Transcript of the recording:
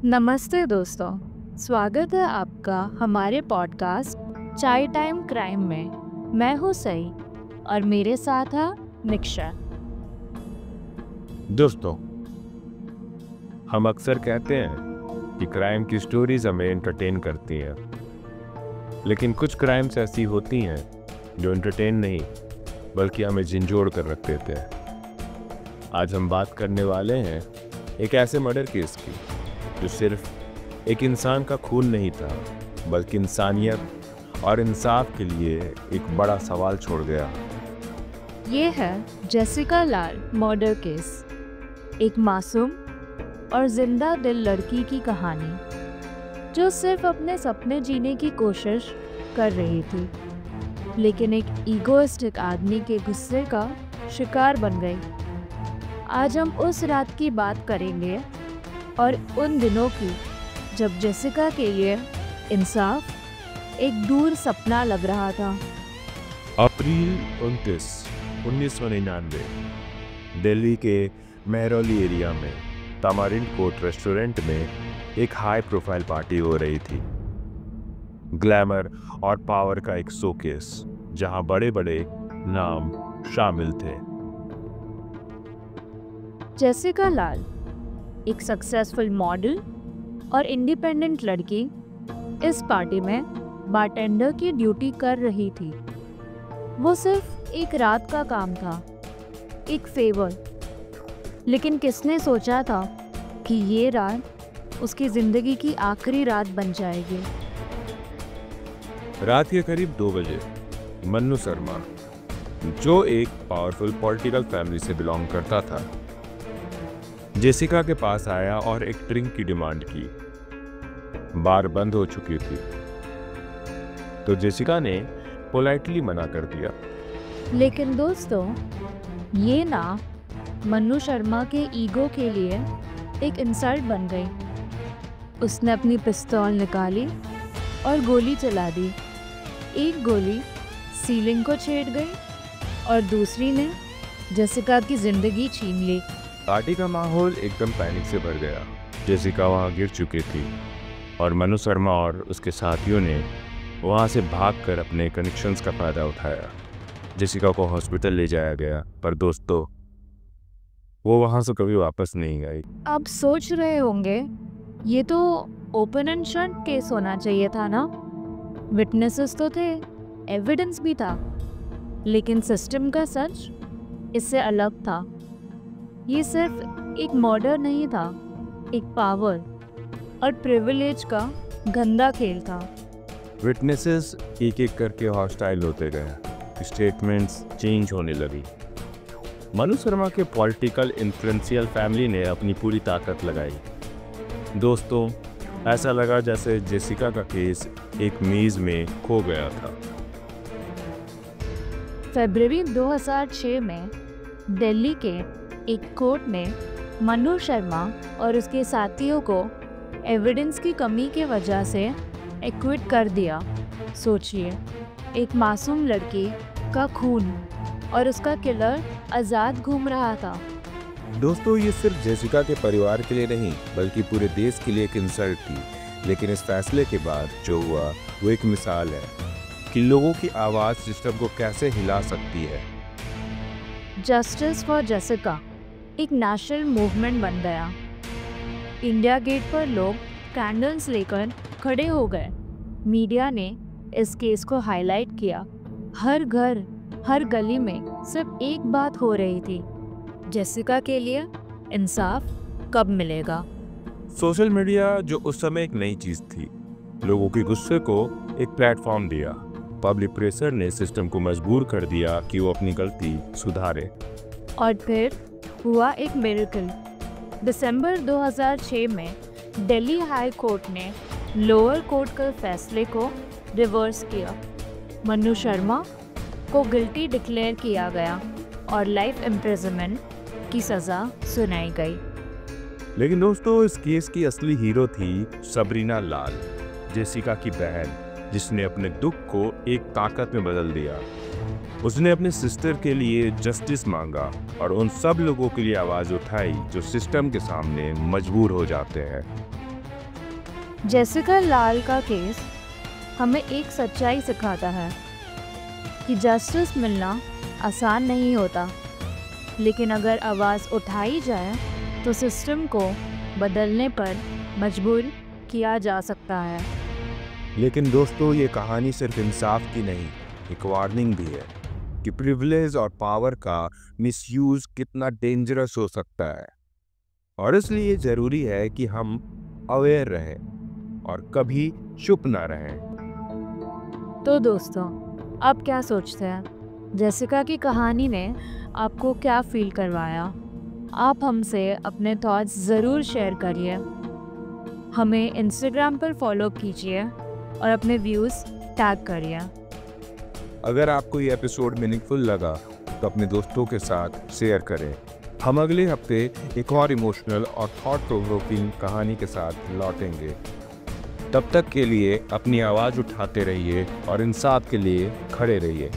नमस्ते दोस्तों, स्वागत है आपका हमारे पॉडकास्ट चाय टाइम क्राइम में। मैं हूँ सई और मेरे साथ है निक्षा। दोस्तों, हम अक्सर कहते हैं कि क्राइम की स्टोरीज हमें एंटरटेन करती हैं, लेकिन कुछ क्राइम्स ऐसी होती हैं जो एंटरटेन नहीं बल्कि हमें झंझोड़ कर रख देते हैं। आज हम बात करने वाले हैं एक ऐसे मर्डर केस की जो सिर्फ एक इंसान का खून नहीं था बल्कि इंसानियत और इंसाफ के लिए एक बड़ा सवाल छोड़ गया। ये है जेसिका लाल मर्डर केस, एक मासूम और जिंदा दिल लड़की की कहानी जो सिर्फ अपने सपने जीने की कोशिश कर रही थी, लेकिन एक ईगोइस्टिक आदमी के गुस्से का शिकार बन गई। आज हम उस रात की बात करेंगे और उन दिनों की जब जेसिका के लिए इंसाफ एक दूर सपना लग रहा था। अप्रैल 29, 1999 दिल्ली के मेहरौली एरिया में तमारिंड कोर्ट रेस्टोरेंट में एक हाई प्रोफाइल पार्टी हो रही थी। ग्लैमर और पावर का एक शोकेस जहां बड़े बड़े नाम शामिल थे। जेसिका लाल, एक सक्सेसफुल मॉडल और इंडिपेंडेंट लड़की, इस पार्टी में बारटेंडर की ड्यूटी कर रही थी। वो सिर्फ एक रात का काम था, एक फेवर, लेकिन किसने सोचा था कि ये रात उसकी जिंदगी की आखिरी रात बन जाएगी। रात के करीब 2 बजे मन्नू शर्मा, जो एक पावरफुल पॉलिटिकल फैमिली से बिलोंग करता था, जेसिका के पास आया और एक ड्रिंक की डिमांड की। बार बंद हो चुकी थी तो जेसिका ने पोलाइटली मना कर दिया। लेकिन दोस्तों, ये ना मन्नू शर्मा के ईगो के लिए एक इंसल्ट बन गई। उसने अपनी पिस्तौल निकाली और गोली चला दी। एक गोली सीलिंग को छेड़ गई और दूसरी ने जेसिका की जिंदगी छीन ली। पार्टी का माहौल एकदम पैनिक से भर गया। जेसिका वहां गिर चुकी थी और मनु शर्मा और उसके साथियों ने वहां से भागकर अपने कनेक्शंस का फायदा उठाया। जेसिका को हॉस्पिटल ले जाया गया, पर दोस्तों, वो वहां से कभी वापस नहीं आई। आप सोच रहे होंगे, ये तो ओपन एंड शट केस होना चाहिए था ना। विटनेसेस तो थे, एविडेंस भी था, लेकिन सिस्टम का सच इससे अलग था। ये सिर्फ एक मर्डर नहीं था, एक पावर और प्रिविलेज का गंदा खेल था। विटनेसेस एक एक करके हॉस्टाइल होते गए, स्टेटमेंट्स चेंज होने लगी। मनु शर्मा के पॉलिटिकल इन्फ्लुएंशियल फैमिली ने अपनी पूरी ताकत लगाई। दोस्तों, ऐसा लगा जैसे जेसिका का केस एक मेज में खो गया था। फरवरी 2006 में दिल्ली के एक कोर्ट ने मन्नू शर्मा और उसके साथियों को एविडेंस की कमी की वजह से एक्विट कर दिया। सोचिए, एक मासूम लड़की का खून और उसका किलर आज़ाद घूम रहा था। दोस्तों, ये सिर्फ जेसिका के परिवार के लिए नहीं बल्कि पूरे देश के लिए एक इंसल्ट थी। लेकिन इस फैसले के बाद जो हुआ वो एक मिसाल है कि लोगों की आवाज़ सिस्टम को कैसे हिला सकती है। जस्टिस फॉर जेसिका एक नेशनल मूवमेंट बन गया। इंडिया गेट पर लोग कैंडल्स लेकर खड़े हो गए। मीडिया ने इस केस को हाईलाइट किया। हर घर, हर गली में सिर्फ एक बात हो रही थी, जेसिका के लिए इंसाफ कब मिलेगा। सोशल मीडिया, जो उस समय एक नई चीज़ थी, लोगों के गुस्से को एक प्लेटफॉर्म दिया। पब्लिक प्रेशर ने सिस्टम को मजबूर कर दिया कि वो अपनी गलती सुधारे। और फिर हुआ एक मिरेकल। दिसंबर 2006 में दिल्ली हाई कोर्ट ने लोअर कोर्ट के फैसले को रिवर्स किया। मन्नू शर्मा को गिल्टी डिक्लेयर किया गया और लाइफ इम्प्रिजनमेंट की सज़ा सुनाई गई। लेकिन दोस्तों, इस केस की असली हीरो थी सबरीना लाल, जेसिका की बहन, जिसने अपने दुख को एक ताकत में बदल दिया। उसने अपने सिस्टर के लिए जस्टिस मांगा और उन सब लोगों के लिए आवाज़ उठाई जो सिस्टम के सामने मजबूर हो जाते हैं। जेसिका लाल का केस हमें एक सच्चाई सिखाता है कि जस्टिस मिलना आसान नहीं होता, लेकिन अगर आवाज़ उठाई जाए तो सिस्टम को बदलने पर मजबूर किया जा सकता है। लेकिन दोस्तों, ये कहानी सिर्फ इंसाफ की नहीं, एक वार्निंग भी है कि प्रिविलेज और पावर का मिसयूज कितना डेंजरस हो सकता है। और इसलिए ज़रूरी है कि हम अवेयर रहें और कभी चुप ना रहें। तो दोस्तों, आप क्या सोचते हैं? जेसिका की कहानी ने आपको क्या फील करवाया? आप हमसे अपने थॉट्स ज़रूर शेयर करिए। हमें इंस्टाग्राम पर फॉलो कीजिए और अपने व्यूज़ टैग करिए। अगर आपको ये एपिसोड मीनिंगफुल लगा तो अपने दोस्तों के साथ शेयर करें। हम अगले हफ्ते एक और इमोशनल और थॉट प्रोवोकिंग कहानी के साथ लौटेंगे। तब तक के लिए अपनी आवाज़ उठाते रहिए और इंसाफ के लिए खड़े रहिए।